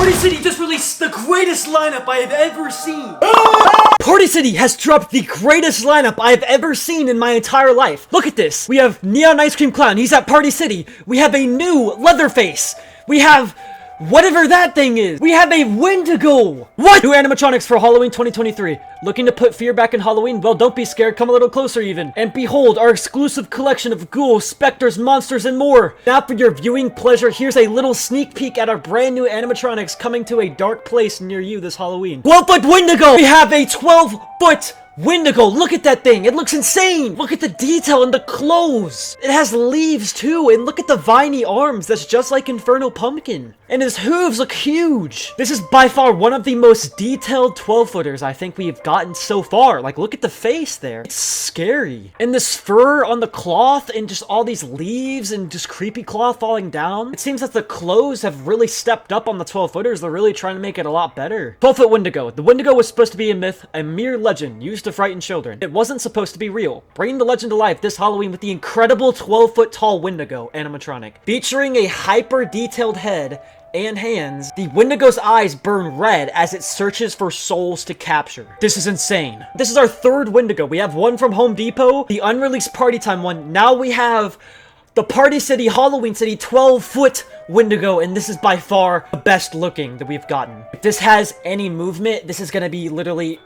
Party City just released the greatest lineup I have ever seen. Party City has dropped the greatest lineup I have ever seen in my entire life. Look at this. We have Neon Ice Cream Clown. He's at Party City. We have a new Leatherface. We have whatever that thing is. We have a Wendigo. What? New animatronics for Halloween 2023. Looking to put fear back in Halloween? Well, don't be scared. Come a little closer even. And behold, our exclusive collection of ghouls, specters, monsters, and more. Now for your viewing pleasure, here's a little sneak peek at our brand new animatronics coming to a dark place near you this Halloween. 12-foot Wendigo! We have a 12-foot Wendigo. Look at that thing. It looks insane. Look at the detail in the clothes. It has leaves too. And look at the viney arms. That's just like Inferno Pumpkin. And his hooves look huge. This is by far one of the most detailed 12-footers I think we've gotten so far. Like, look at the face there. It's scary. And this fur on the cloth and just all these leaves and just creepy cloth falling down. It seems that the clothes have really stepped up on the 12-footers. They're really trying to make it a lot better. 12-foot Wendigo. The Wendigo was supposed to be a myth, a mere legend used to frighten children. It wasn't supposed to be real. Bring the legend to life this Halloween with the incredible 12-foot tall Wendigo animatronic. Featuring a hyper-detailed head and hands, the Wendigo's eyes burn red as it searches for souls to capture. This is insane. This is our third Wendigo. We have one from Home Depot, the unreleased Party Time one. Now we have the Party City, Halloween City 12-foot Wendigo, and this is by far the best looking that we've gotten. If this has any movement, this is gonna be literally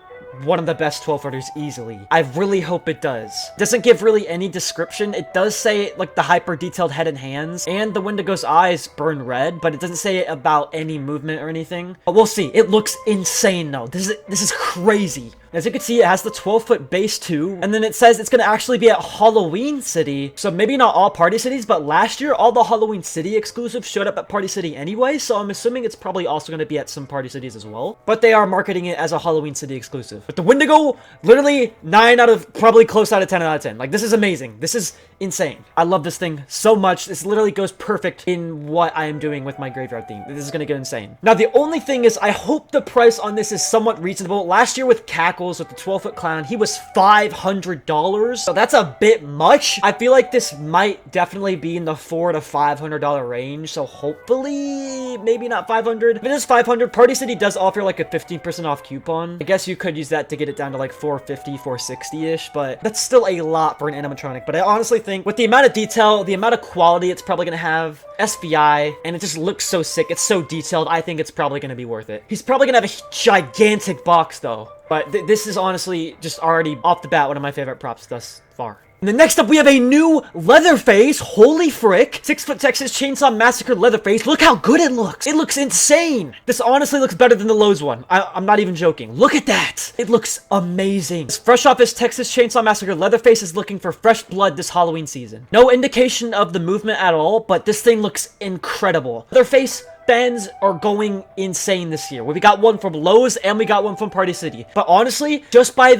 one of the best 12-footers easily. I really hope it does. Doesn't give really any description. It does say like the hyper detailed head and hands and the Wendigo's eyes burn red, but it doesn't say about any movement or anything. But we'll see. It looks insane though. This is crazy. As you can see, it has the 12-foot base too, and then it says it's gonna actually be at Halloween City. So maybe not all Party Cities, but last year all the Halloween City exclusives showed up at Party City anyway, so I'm assuming it's probably also gonna be at some Party Cities as well. But they are marketing it as a Halloween City exclusive. But the Wendigo, literally 9 out of, probably close out of 10 out of 10. Like, this is amazing. This is insane. I love this thing so much. This literally goes perfect in what I am doing with my graveyard theme. This is gonna get insane. Now, the only thing is, I hope the price on this is somewhat reasonable. Last year with Cackles, with the 12-foot clown, he was $500. So that's a bit much. I feel like this might definitely be in the $400 to $500 range. So hopefully, maybe not 500. If it is 500, Party City does offer like a 15% off coupon. I guess you could use that to get it down to like 450, 460-ish, but that's still a lot for an animatronic. But I honestly think with the amount of detail, the amount of quality it's probably gonna have, SVI, and it just looks so sick, it's so detailed, I think it's probably gonna be worth it. He's probably gonna have a gigantic box though, but this is honestly just already off the bat one of my favorite props thus far. And then next up, we have a new Leatherface. Holy frick. 6-foot Texas Chainsaw Massacre Leatherface. Look how good it looks. It looks insane. This honestly looks better than the Lowe's one. I'm not even joking. Look at that. It looks amazing. Fresh off his Texas Chainsaw Massacre, Leatherface is looking for fresh blood this Halloween season. No indication of the movement at all, but this thing looks incredible. Leatherface fans are going insane this year. We got one from Lowe's and we got one from Party City. But honestly, just by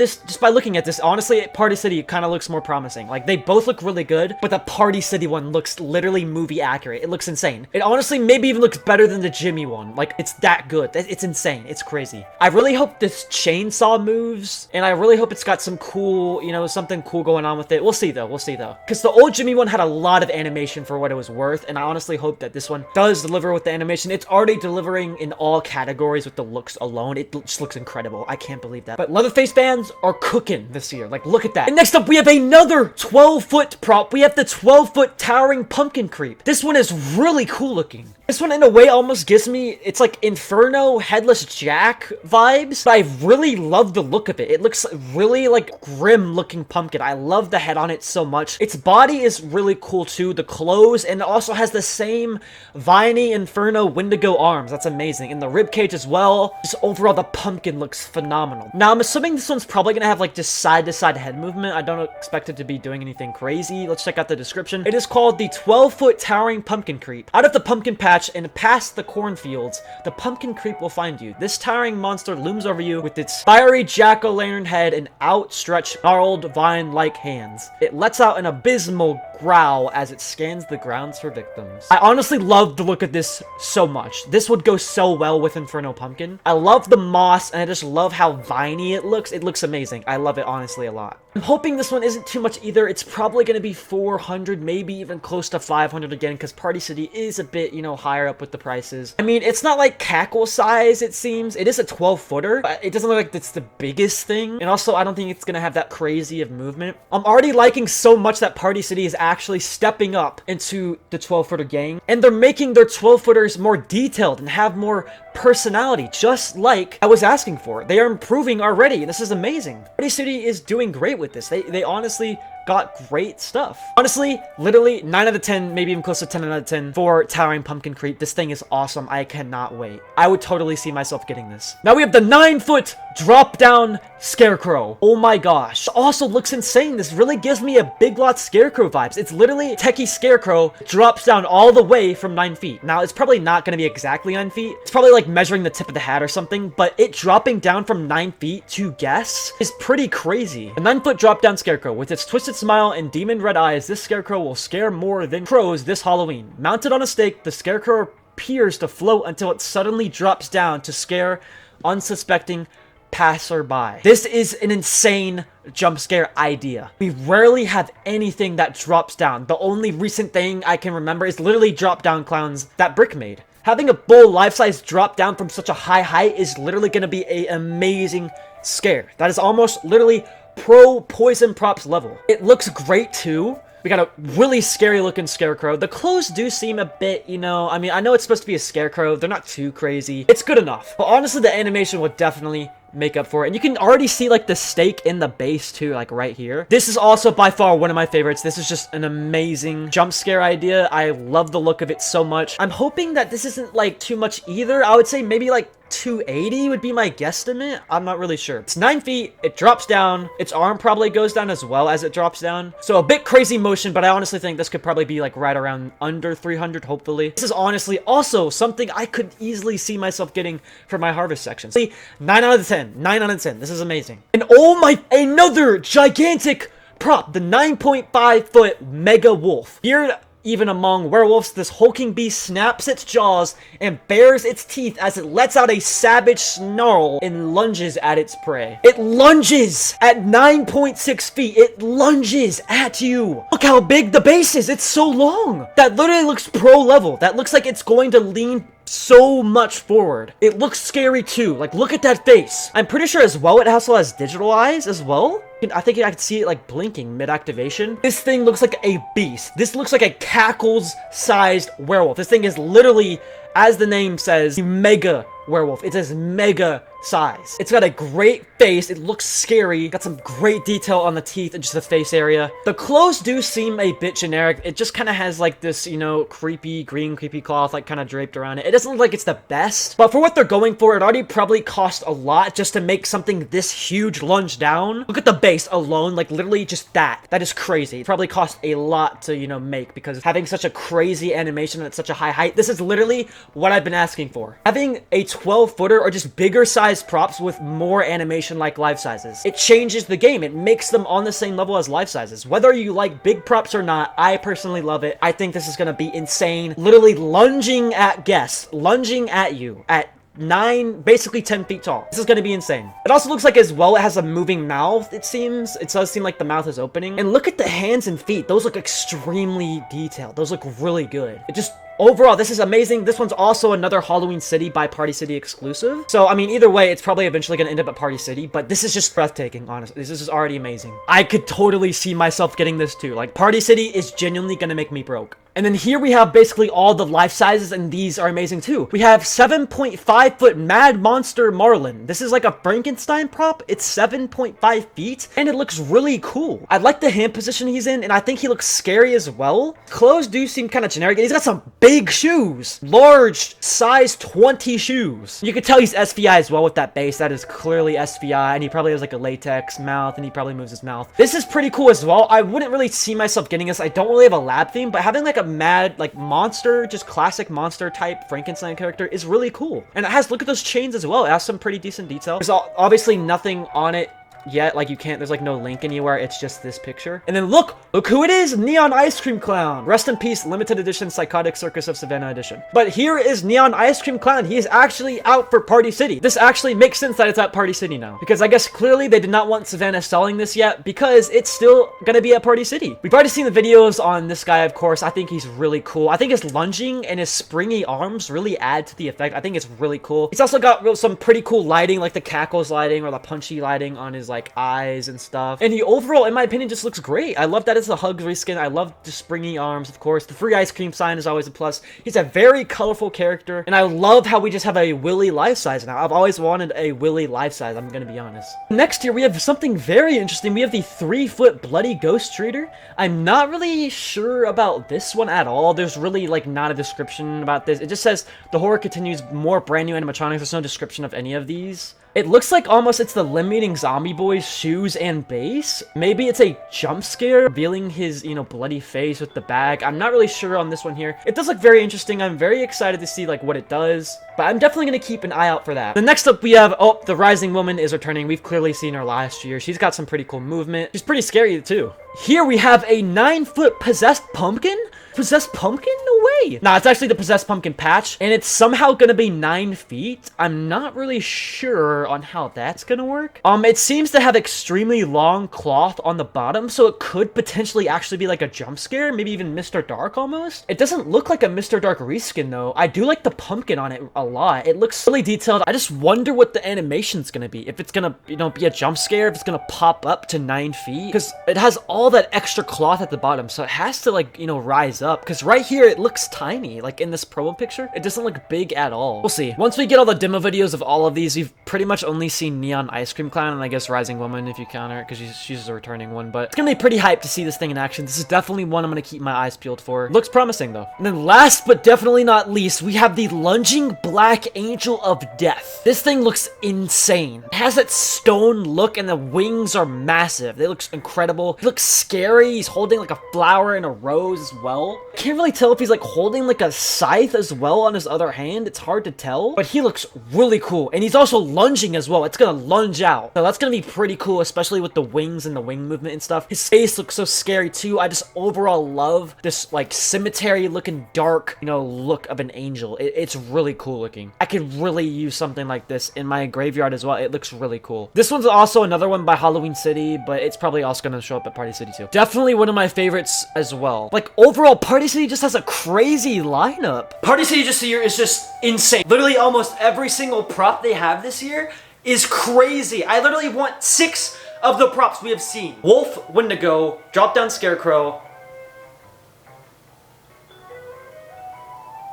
looking at this, honestly, Party City kind of looks more promising. Like, they both look really good, but the Party City one looks literally movie accurate. It looks insane. It honestly maybe even looks better than the Jimmy one. Like, it's that good. It's insane. It's crazy. I really hope this chainsaw moves, and I really hope it's got some cool, you know, something cool going on with it. We'll see though. We'll see though. Because the old Jimmy one had a lot of animation for what it was worth, and I honestly hope that this one does deliver with the animation. It's already delivering in all categories with the looks alone. It just looks incredible. I can't believe that. But Leatherface fans are cooking this year. Like, look at that. And next up, we have another 12-foot prop. We have the 12-foot Towering Pumpkin Creep. This one is really cool looking. This one, in a way, almost gives me, it's like Inferno Headless Jack vibes, but I really love the look of it. It looks really, like, grim-looking pumpkin. I love the head on it so much. Its body is really cool, too. The clothes, and it also has the same viney Inferno Wendigo arms. That's amazing. And the ribcage as well. Just overall, the pumpkin looks phenomenal. Now, I'm assuming this one's probably gonna have, like, just side-to-side head movement. I don't expect it to be doing anything crazy. Let's check out the description. It is called the 12-foot Towering Pumpkin Creep. Out of the pumpkin patch and past the cornfields, the pumpkin creep will find you. This towering monster looms over you with its fiery jack-o'-lantern head and outstretched, gnarled vine-like hands. It lets out an abysmal growl as it scans the grounds for victims. I honestly love the look of this so much. This would go so well with Inferno Pumpkin. I love the moss, and I just love how viney it looks. It looks amazing. I love it honestly a lot. I'm hoping this one isn't too much either. It's probably going to be 400, maybe even close to 500 again, because Party City is a bit, you know, higher up with the prices. I mean, it's not like cackle size, it seems. It is a 12-footer, but it doesn't look like it's the biggest thing. And also, I don't think it's going to have that crazy of movement. I'm already liking so much that Party City is actually stepping up into the 12-footer gang, and they're making their 12-footers more detailed and have more personality, just like I was asking for. They are improving already. This is amazing. Party City is doing great with this. They honestly got great stuff. Honestly, literally 9 out of 10, maybe even close to 10 out of 10 for Towering Pumpkin Creep. This thing is awesome. I cannot wait. I would totally see myself getting this. Now we have the 9-foot drop down Scarecrow. Oh my gosh. Also looks insane. This really gives me a Big Lots Scarecrow vibes. It's literally techie Scarecrow drops down all the way from 9 feet. Now it's probably not going to be exactly 9 feet. It's probably like measuring the tip of the hat or something, but it dropping down from 9 feet to guess is pretty crazy. A 9-foot drop down Scarecrow with its twisted smile and demon red eyes. This Scarecrow will scare more than crows this Halloween. Mounted on a stake, the Scarecrow appears to float until it suddenly drops down to scare unsuspecting passerby. This is an insane jump scare idea. We rarely have anything that drops down. The only recent thing I can remember is literally drop down clowns that Brick made. Having a bull life-size drop down from such a high height is literally going to be an amazing scare. That is almost literally pro poison props level. It looks great too. We got a really scary looking Scarecrow. The clothes do seem a bit, you know, I mean, I know it's supposed to be a Scarecrow. They're not too crazy. It's good enough. But honestly, the animation would definitely make up for it. And you can already see like the stake in the base too, like right here. This is also by far one of my favorites. This is just an amazing jump scare idea. I love the look of it so much. I'm hoping that this isn't like too much either. I would say maybe like 280 would be my guesstimate. I'm not really sure. It's 9 feet. It drops down. Its arm probably goes down as well as it drops down. So a bit crazy motion, but I honestly think this could probably be like right around under 300, hopefully. This is honestly also something I could easily see myself getting for my harvest section. See, 9 out of 10. 9 out of 10. This is amazing. And oh my, another gigantic prop. The 9.5-foot Mega Wolf. Feared even among werewolves, this hulking beast snaps its jaws and bares its teeth as it lets out a savage snarl and lunges at its prey. It lunges at 9.6 feet. It lunges at you. Look how big the base is. It's so long. That literally looks pro level. That looks like it's going to lean so much forward. It looks scary too. Like, look at that face. I'm pretty sure as well it also has digital eyes as well. I think I could see it like blinking mid-activation. This thing looks like a beast. This looks like a cackles-sized werewolf. This thing is literally, as the name says, mega werewolf. It says mega size. It's got a great face. It looks scary. Got some great detail on the teeth and just the face area. The clothes do seem a bit generic. It just kind of has like this, you know, creepy green creepy cloth like kind of draped around it. It doesn't look like it's the best, but for what they're going for, it already probably cost a lot just to make something this huge lunge down. Look at the base alone, like literally just that. That is crazy. It probably cost a lot to, you know, make, because having such a crazy animation at such a high height, this is literally what I've been asking for. Having a 12-footer or just bigger size props with more animation like Lifesizes. It changes the game. It makes them on the same level as Lifesizes. Whether you like big props or not, I personally love it. I think this is going to be insane. Literally lunging at guests, lunging at you at 9, basically 10 feet tall. This is going to be insane. It also looks like as well it has a moving mouth, it seems. It does seem like the mouth is opening. And look at the hands and feet. Those look extremely detailed. Those look really good. It just, overall, this is amazing. This one's also another Halloween City by Party City exclusive. So, I mean, either way, it's probably eventually going to end up at Party City, but this is just breathtaking, honestly. This is just already amazing. I could totally see myself getting this too. Like, Party City is genuinely going to make me broke. And then here we have basically all the life sizes, and these are amazing too. We have 7.5-foot Mad Monster Marlon. This is like a Frankenstein prop. It's 7.5 feet, and it looks really cool. I like the hand position he's in, and I think he looks scary as well. Clothes do seem kind of generic. He's got some big shoes. Large, size 20 shoes. You can tell he's SVI as well with that base. That is clearly SVI, and he probably has like a latex mouth, and he probably moves his mouth. This is pretty cool as well. I wouldn't really see myself getting this. I don't really have a lab theme, but having like a mad like monster, just classic monster type Frankenstein character is really cool. And it has, look at those chains as well. It has some pretty decent detail. There's obviously nothing on it yet. Like, you can't, there's like no link anywhere. It's just this picture. And then look who it is, Neon Ice Cream Clown. Rest in peace, limited edition Psychotic Circus of Savannah edition. But here is Neon Ice Cream Clown. He is actually out for Party City. This actually makes sense that it's at Party City now, because I guess clearly they did not want Savannah selling this yet, because it's still gonna be at Party City. We've already seen the videos on this guy, of course. I think he's really cool. I think his lunging and his springy arms really add to the effect. I think it's really cool. He's also got some pretty cool lighting, like the cackles lighting or the punchy lighting on his like eyes and stuff. And he overall, in my opinion, just looks great. I love that it's a Hugs reskin. I love the springy arms, of course. The free ice cream sign is always a plus. He's a very colorful character, and I love how we just have a Willy life size now. I've always wanted a Willy life size, I'm gonna be honest. Next here, we have something very interesting. We have the 3-foot bloody ghost trader. I'm not really sure about this one at all. There's really like not a description about this. It just says the horror continues, more brand new animatronics. There's no description of any of these. It looks like almost it's the Limb-Eating Zombie Boy's shoes and base. Maybe it's a jump scare, revealing his, you know, bloody face with the bag. I'm not really sure on this one here. It does look very interesting. I'm very excited to see, like, what it does. But I'm definitely going to keep an eye out for that. The next up, we have, oh, the Rising Woman is returning. We've clearly seen her last year. She's got some pretty cool movement. She's pretty scary, too. Here we have a 9-foot possessed pumpkin. Possessed pumpkin? No way. Nah, it's actually the possessed pumpkin patch, and it's somehow gonna be 9 feet. I'm not really sure on how that's gonna work. It seems to have extremely long cloth on the bottom, so it could potentially actually be like a jump scare, maybe even Mr. Dark almost. It doesn't look like a Mr. Dark reskin though. I do like the pumpkin on it a lot. It looks really detailed. I just wonder what the animation's gonna be. If it's gonna, you know, be a jump scare, if it's gonna pop up to 9 feet, because it has all that extra cloth at the bottom, so it has to, like, you know, rise up, because right here it looks tiny. Like in this promo picture, it doesn't look big at all. We'll see. Once we get all the demo videos of all of these, we've pretty much only seen Neon Ice Cream Clown and I guess Rising Woman if you count her, because she's a returning one. But it's gonna be pretty hyped to see this thing in action. This is definitely one I'm gonna keep my eyes peeled for. Looks promising though. And then last but definitely not least, we have the Lunging Black Angel of Death. This thing looks insane. It has that stone look and the wings are massive. They look incredible. He looks scary. He's holding like a flower and a rose as well. I can't really tell if he's like holding like a scythe as well on his other hand. It's hard to tell, but he looks really cool. And he's also lunging as well. It's gonna lunge out. So that's gonna be pretty cool, especially with the wings and the wing movement and stuff. His face looks so scary too. I just overall love this like cemetery looking dark, you know, look of an angel. It's really cool looking. I could really use something like this in my graveyard as well. It looks really cool. This one's also another one by Halloween City, but it's probably also gonna show up at Party City too. Definitely one of my favorites as well. Like overall, Party City just has a crazy lineup. Party City this year is just insane. Literally almost every single prop they have this year is crazy. I literally want 6 of the props we have seen. Wolf, Wendigo, Drop Down Scarecrow,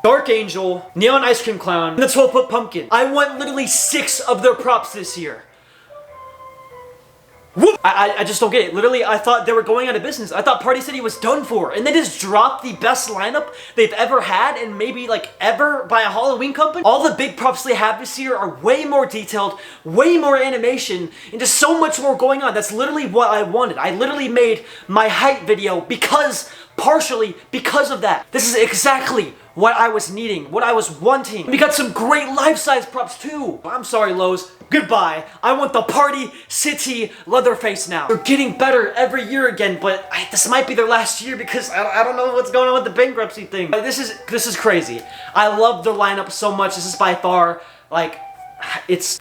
Dark Angel, Neon Ice Cream Clown, and the 12-foot pumpkin. I want literally 6 of their props this year. Whoop! I just don't get it. Literally, I thought they were going out of business. I thought Party City was done for. And they just dropped the best lineup they've ever had and maybe like ever by a Halloween company. All the big props they have this year are way more detailed, way more animation, and just so much more going on. That's literally what I wanted. I literally made my hype video partially because of that. This is exactly what I was needing, what I was wanting. We got some great life-size props too. I'm sorry, Lowe's. Goodbye. I want the Party City Leatherface now. They're getting better every year again, but this might be their last year because I don't know what's going on with the bankruptcy thing. This is crazy. I love their lineup so much. This is by far, like, it's...